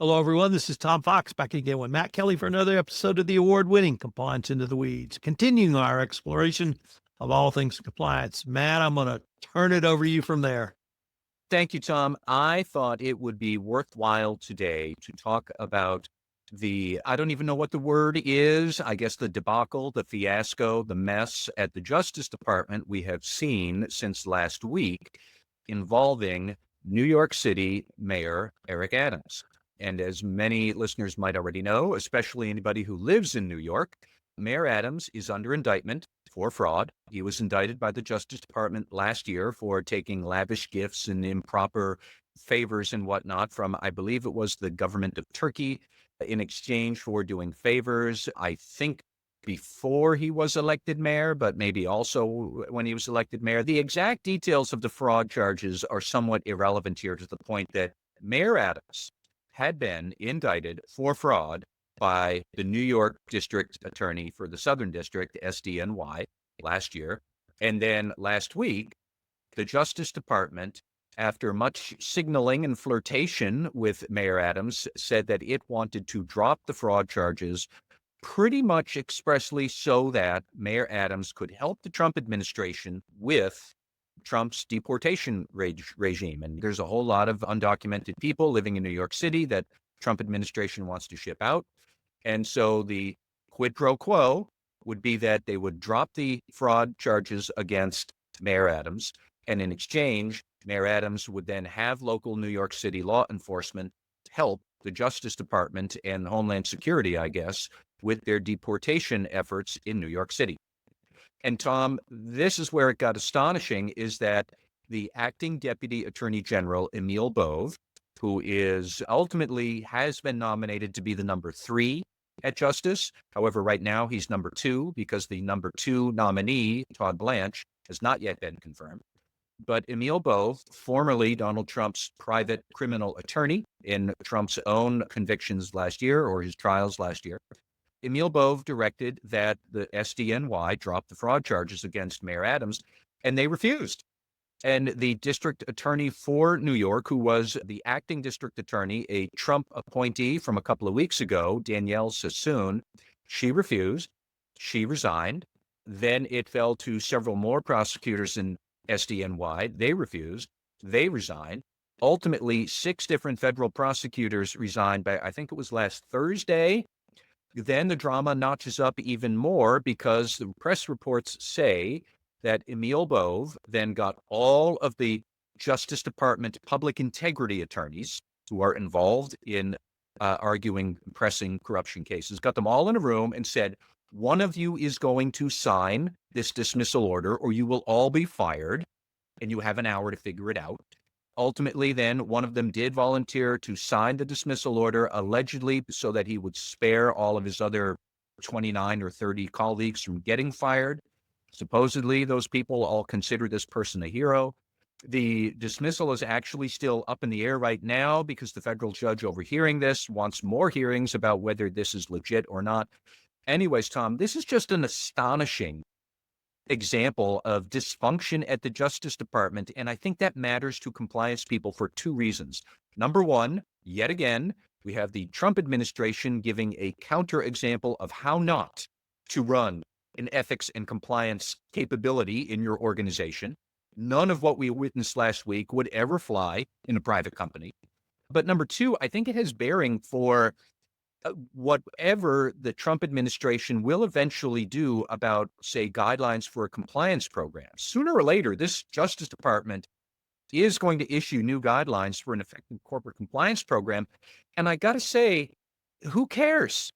Hello, everyone. This is Tom Fox back again with Matt Kelly for another episode of the award-winning Compliance Into the Weeds, continuing our exploration of all things compliance. Matt, I'm going to turn it over to you from there. Thank you, Tom. I thought it would be worthwhile today to talk about I don't even know what the word is, I guess the debacle, the fiasco, the mess at the Justice Department we have seen since last week involving New York City Mayor Eric Adams. And as many listeners might already know, especially anybody who lives in New York, Mayor Adams is under indictment for fraud. He was indicted by the Justice Department last year for taking lavish gifts and improper favors and whatnot from, I believe it was the government of Turkey, in exchange for doing favors. I think before he was elected mayor, but maybe also when he was elected mayor. The exact details of the fraud charges are somewhat irrelevant here, to the point that Mayor Adams had been indicted for fraud by the New York District Attorney for the Southern District, SDNY, last year. And then last week, the Justice Department, after much signaling and flirtation with Mayor Adams, said that it wanted to drop the fraud charges pretty much expressly so that Mayor Adams could help the Trump administration with Trump's deportation regime. And there's a whole lot of undocumented people living in New York City that Trump administration wants to ship out. And so the quid pro quo would be that they would drop the fraud charges against Mayor Adams. And in exchange, Mayor Adams would then have local New York City law enforcement help the Justice Department and Homeland Security, I guess, with their deportation efforts in New York City. And Tom, this is where it got astonishing, is that the acting Deputy Attorney General, Emil Bove, who is ultimately has been nominated to be the number 3 at Justice. However, right now he's number 2 because the number 2 nominee, Todd Blanche, has not yet been confirmed. But Emil Bove, formerly Donald Trump's private criminal attorney in Trump's own convictions last year, or his trials last year, Emil Bove directed that the SDNY drop the fraud charges against Mayor Adams, and they refused. And the district attorney for New York, who was the acting district attorney, a Trump appointee from a couple of weeks ago, Danielle Sassoon, she refused. She resigned. Then it fell to several more prosecutors in SDNY. They refused. They resigned. Ultimately, 6 different federal prosecutors resigned by, I think it was last Thursday. Then the drama notches up even more because the press reports say that Emil Bove then got all of the Justice Department public integrity attorneys who are involved in arguing, pressing corruption cases, got them all in a room and said, one of you is going to sign this dismissal order or you will all be fired, and you have an hour to figure it out. Ultimately, then, one of them did volunteer to sign the dismissal order, allegedly so that he would spare all of his other 29 or 30 colleagues from getting fired. Supposedly, those people all consider this person a hero. The dismissal is actually still up in the air right now because the federal judge overhearing this wants more hearings about whether this is legit or not. Anyways, Tom, this is just an astonishing example of dysfunction at the Justice Department. And I think that matters to compliance people for 2 reasons. Number one, yet again, we have the Trump administration giving a counterexample of how not to run an ethics and compliance capability in your organization. None of what we witnessed last week would ever fly in a private company. But number 2, I think it has bearing for whatever the Trump administration will eventually do about, say, guidelines for a compliance program. Sooner or later, this Justice Department is going to issue new guidelines for an effective corporate compliance program. And I got to say, who cares?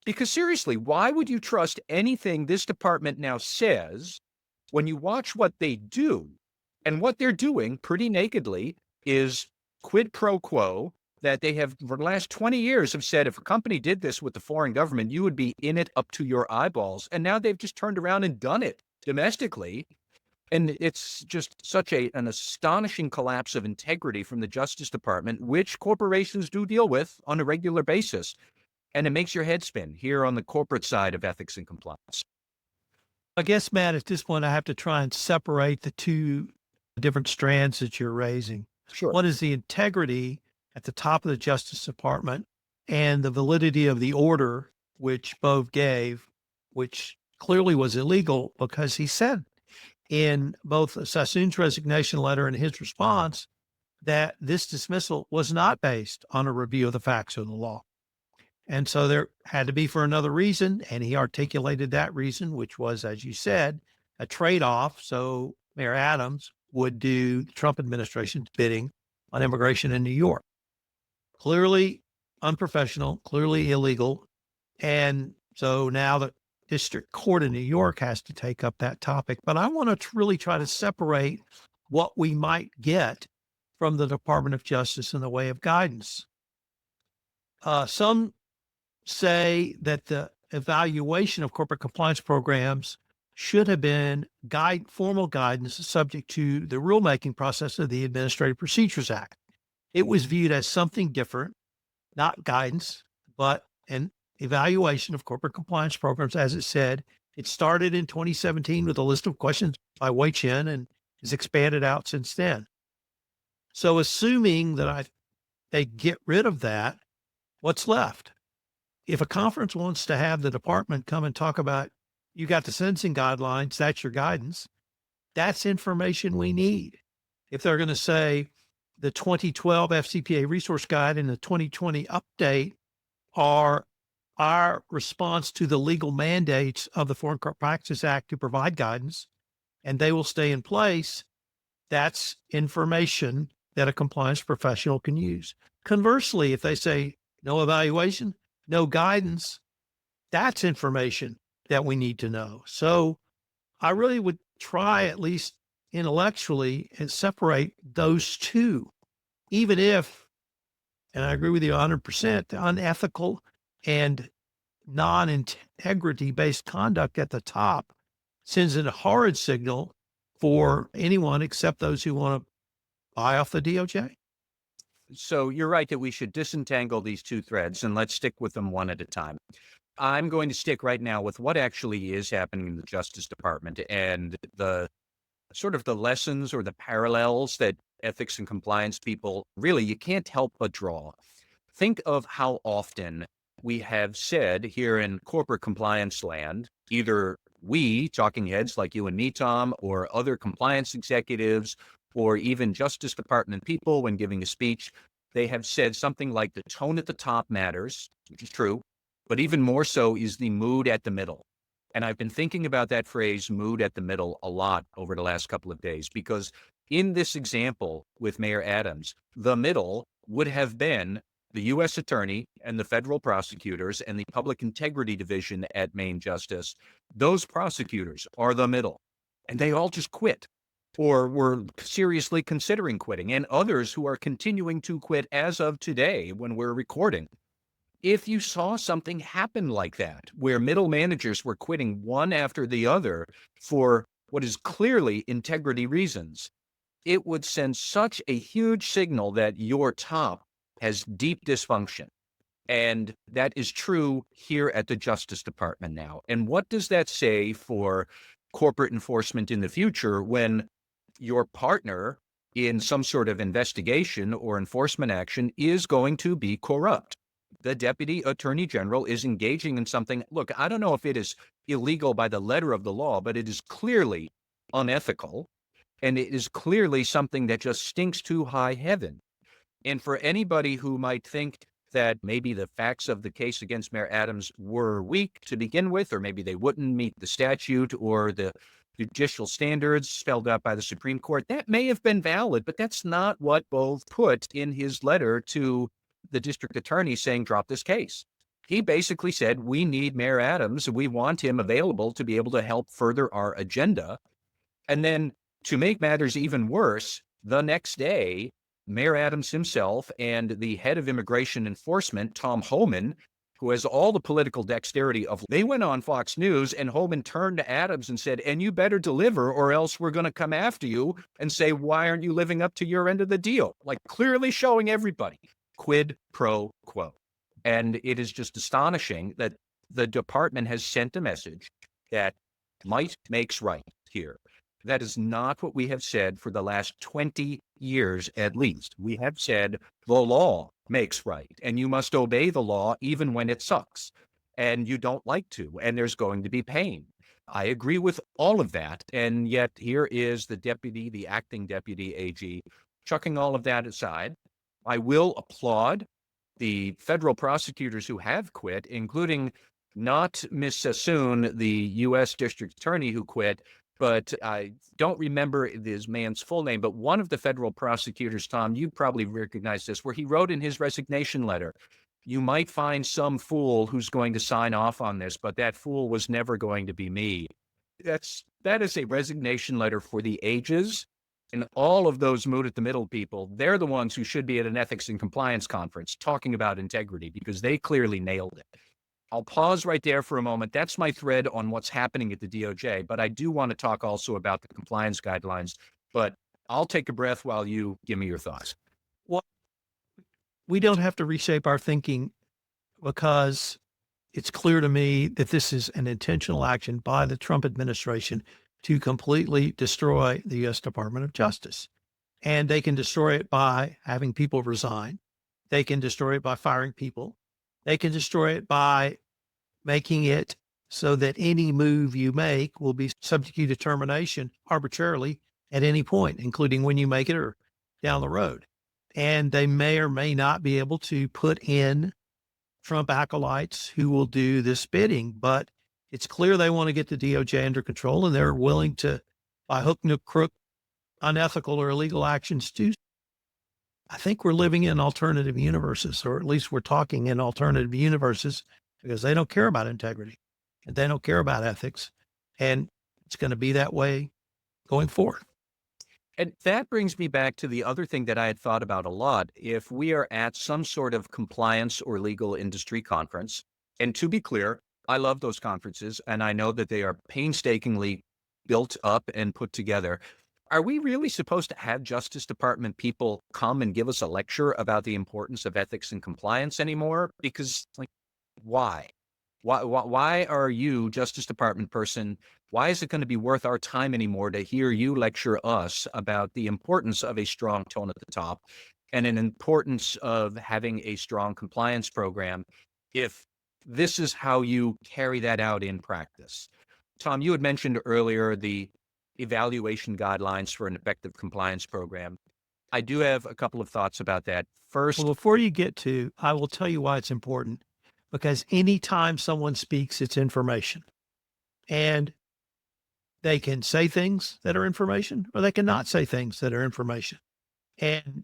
Because seriously, why would you trust anything this department now says when you watch what they do? And what they're doing pretty nakedly is quid pro quo, that they have for the last 20 years have said, if a company did this with the foreign government, you would be in it up to your eyeballs. And now they've just turned around and done it domestically. And it's just such an astonishing collapse of integrity from the Justice Department, which corporations do deal with on a regular basis. And it makes your head spin here on the corporate side of ethics and compliance. I guess, Matt, at this point, I have to try and separate the 2 different strands that you're raising. Sure. One is the integrity at the top of the Justice Department and the validity of the order which Bove gave, which clearly was illegal because he said in both Sassoon's resignation letter and his response that this dismissal was not based on a review of the facts or the law. And so there had to be for another reason. And he articulated that reason, which was, as you said, a trade-off. So Mayor Adams would do the Trump administration's bidding on immigration in New York. Clearly unprofessional, clearly illegal. And so now the district court in New York has to take up that topic. But I want to really try to separate what we might get from the Department of Justice in the way of guidance. Some say that the evaluation of corporate compliance programs should have been formal guidance subject to the rulemaking process of the Administrative Procedures Act. It was viewed as something different, not guidance, but an evaluation of corporate compliance programs. As it said, it started in 2017 with a list of questions by Wei Chen and has expanded out since then. So assuming that they get rid of that, what's left? If a conference wants to have the department come and talk about, you got the sentencing guidelines, that's your guidance, that's information we need. If they're going to say the 2012 FCPA resource guide and the 2020 update are our response to the legal mandates of the Foreign Corrupt Practices Act to provide guidance, and they will stay in place, that's information that a compliance professional can use. Conversely, if they say no evaluation, no guidance, that's information that we need to know. So I really would try, at least intellectually, and separate those two, even if, and I agree with you 100%, the unethical and non-integrity based conduct at the top sends a horrid signal for anyone except those who want to buy off the DOJ. So you're right that we should disentangle these two threads, and let's stick with them one at a time. I'm going to stick right now with what actually is happening in the Justice Department and the sort of the lessons or the parallels that ethics and compliance people really, you can't help but draw. Think of how often we have said here in corporate compliance land, either we, talking heads like you and me, Tom, or other compliance executives, or even Justice Department people when giving a speech, they have said something like the tone at the top matters, which is true, but even more so is the mood at the middle. And I've been thinking about that phrase, mood at the middle, a lot over the last couple of days, because in this example with Mayor Adams, the middle would have been the U.S. Attorney and the federal prosecutors and the Public Integrity Division at Main Justice. Those prosecutors are the middle, and they all just quit or were seriously considering quitting, and others who are continuing to quit as of today when we're recording. If you saw something happen like that, where middle managers were quitting one after the other for what is clearly integrity reasons, it would send such a huge signal that your top has deep dysfunction. And that is true here at the Justice Department now. And what does that say for corporate enforcement in the future when your partner in some sort of investigation or enforcement action is going to be corrupt? The Deputy Attorney General is engaging in something. Look, I don't know if it is illegal by the letter of the law, but it is clearly unethical. And it is clearly something that just stinks to high heaven. And for anybody who might think that maybe the facts of the case against Mayor Adams were weak to begin with, or maybe they wouldn't meet the statute or the judicial standards spelled out by the Supreme Court, that may have been valid, but that's not what Bove put in his letter to the district attorney saying, drop this case. He basically said, we need Mayor Adams. We want him available to be able to help further our agenda. And then to make matters even worse, the next day, Mayor Adams himself and the head of immigration enforcement, Tom Homan, who has all the political dexterity they went on Fox News, and Homan turned to Adams and said, and you better deliver or else we're going to come after you and say, why aren't you living up to your end of the deal? Like clearly showing everybody quid pro quo. And it is just astonishing that the department has sent a message that might makes right here, That is not what we have said for the last 20 years at least. We have said the law makes right, and you must obey the law even when it sucks and you don't like to, and there's going to be pain. I agree with all of that. And yet here is the acting deputy AG, chucking all of that aside. I will applaud the federal prosecutors who have quit, including not Miss Sassoon, the U.S. District Attorney who quit, but I don't remember this man's full name, but one of the federal prosecutors, Tom, you probably recognize this, where he wrote in his resignation letter, you might find some fool who's going to sign off on this, but that fool was never going to be me. That is a resignation letter for the ages. And all of those mood at the middle people, they're the ones who should be at an ethics and compliance conference talking about integrity because they clearly nailed it. I'll pause right there for a moment. That's my thread on what's happening at the DOJ, but I do want to talk also about the compliance guidelines. But I'll take a breath while you give me your thoughts. Well, we don't have to reshape our thinking because it's clear to me that this is an intentional action by the Trump administration to completely destroy the U.S. Department of Justice. And they can destroy it by having people resign. They can destroy it by firing people. They can destroy it by making it so that any move you make will be subject to determination arbitrarily at any point, including when you make it or down the road. And they may or may not be able to put in Trump acolytes who will do this bidding, but it's clear they want to get the DOJ under control and they're willing to, by hook and crook, unethical or illegal actions too. I think we're living in alternative universes, or at least we're talking in alternative universes because they don't care about integrity and they don't care about ethics. And it's going to be that way going forward. And that brings me back to the other thing that I had thought about a lot. If we are at some sort of compliance or legal industry conference, and to be clear, I love those conferences and I know that they are painstakingly built up and put together. Are we really supposed to have Justice Department people come and give us a lecture about the importance of ethics and compliance anymore? Because, like, why? Why are you, Justice Department person, why is it going to be worth our time anymore to hear you lecture us about the importance of a strong tone at the top and an importance of having a strong compliance program if this is how you carry that out in practice? Tom, you had mentioned earlier the evaluation guidelines for an effective compliance program. I do have a couple of thoughts about that. First, Well, before you get to, I will tell you why it's important. Because anytime someone speaks, it's information. And they can say things that are information, or they cannot say things that are information. And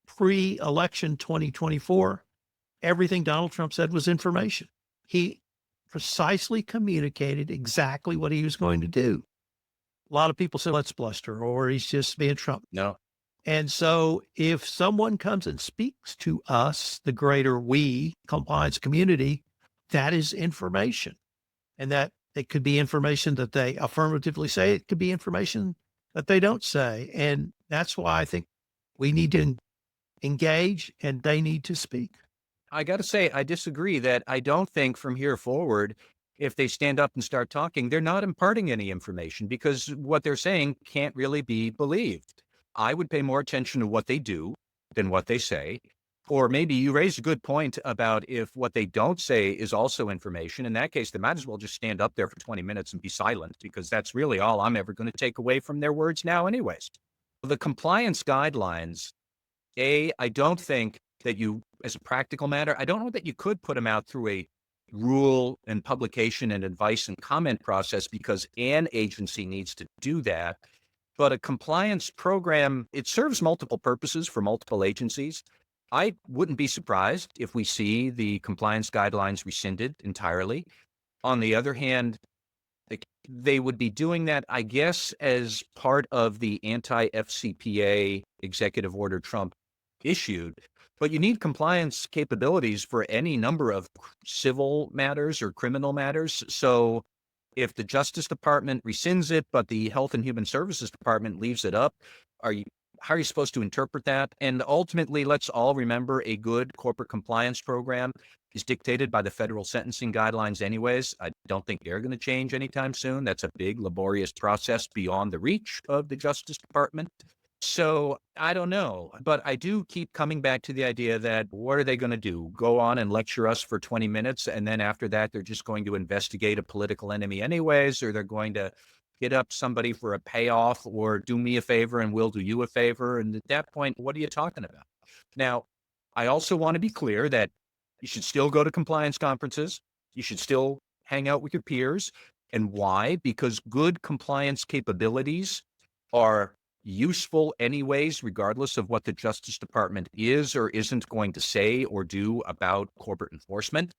pre-election 2024, everything Donald Trump said was information. He precisely communicated exactly what he was going to do. A lot of people say, let's bluster, or he's just being Trump. no. And so if someone comes and speaks to us, the greater we compliance community, that is information. And that it could be information that they affirmatively say. It could be information that they don't say. And that's why I think we need to engage and they need to speak. I got to say, I disagree that I don't think from here forward, if they stand up and start talking, they're not imparting any information because what they're saying can't really be believed. I would pay more attention to what they do than what they say. Or maybe you raised a good point about if what they don't say is also information. In that case, they might as well just stand up there for 20 minutes and be silent because that's really all I'm ever going to take away from their words now anyways. The compliance guidelines, I don't think that you, as a practical matter, I don't know that you could put them out through a rule and publication and advice and comment process because an agency needs to do that. But a compliance program, it serves multiple purposes for multiple agencies. I wouldn't be surprised if we see the compliance guidelines rescinded entirely. On the other hand, they would be doing that, I guess, as part of the anti-FCPA executive order Trump issued. But you need compliance capabilities for any number of civil matters or criminal matters. So if the Justice Department rescinds it, but the Health and Human Services Department leaves it up, are how are you supposed to interpret that? And ultimately, let's all remember a good corporate compliance program is dictated by the federal sentencing guidelines anyways. I don't think they're going to change anytime soon. That's a big, laborious process beyond the reach of the Justice Department. So I don't know, but I do keep coming back to the idea that what are they going to do? Go on and lecture us for 20 minutes, and then after that, they're just going to investigate a political enemy anyways, or they're going to hit up somebody for a payoff, or do me a favor and we'll do you a favor. And at that point, what are you talking about? Now, I also want to be clear that you should still go to compliance conferences. You should still hang out with your peers. And why? Because good compliance capabilities are useful anyways, regardless of what the Justice Department is or isn't going to say or do about corporate enforcement.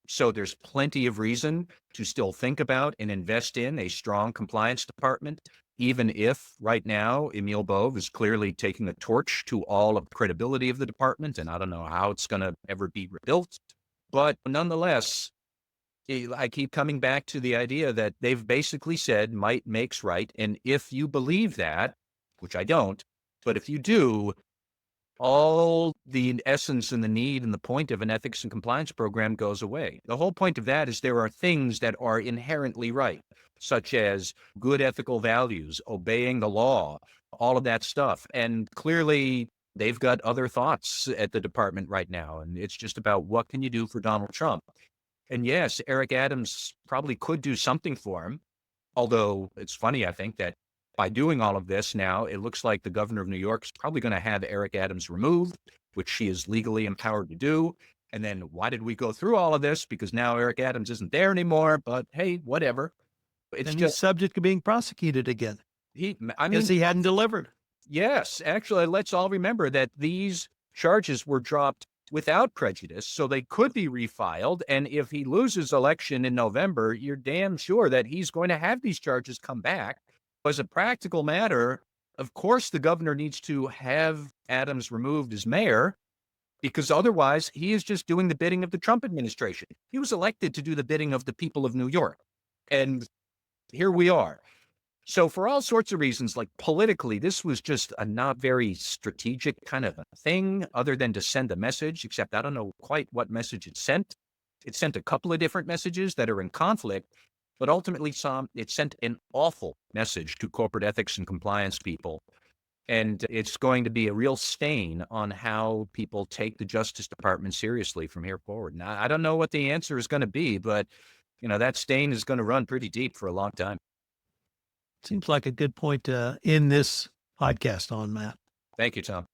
So there's plenty of reason to still think about and invest in a strong compliance department, even if right now Emil Bove is clearly taking a torch to all of the credibility of the department. And I don't know how it's going to ever be rebuilt. But nonetheless, I keep coming back to the idea that they've basically said might makes right. And if you believe that, which I don't, but if you do, all the essence and the need and the point of an ethics and compliance program goes away. The whole point of that is there are things that are inherently right, such as good ethical values, obeying the law, all of that stuff. And clearly, they've got other thoughts at the department right now. And it's just about what can you do for Donald Trump? And yes, Eric Adams probably could do something for him. Although it's funny, I think, that by doing all of this now, it looks like the governor of New York is probably going to have Eric Adams removed, which she is legally empowered to do. And then why did we go through all of this? Because now Eric Adams isn't there anymore. But hey, whatever. It's And just he's subject to being prosecuted again I mean, because he hadn't delivered. yes, actually, let's all remember that these charges were dropped without prejudice, so they could be refiled. And if he loses election in November, you're damn sure that he's going to have these charges come back. As a practical matter, of course, the governor needs to have Adams removed as mayor because otherwise he is just doing the bidding of the Trump administration. He was elected to do the bidding of the people of New York. And here we are. So for all sorts of reasons, like politically, this was just a not very strategic kind of a thing other than to send a message, except I don't know quite what message it sent. It sent a couple of different messages that are in conflict, but ultimately it sent an awful message to corporate ethics and compliance people. And it's going to be a real stain on how people take the Justice Department seriously from here forward. Now, I don't know what the answer is going to be, but that stain is going to run pretty deep for a long time. Seems like a good point to end this podcast on, Matt. Thank you, Tom.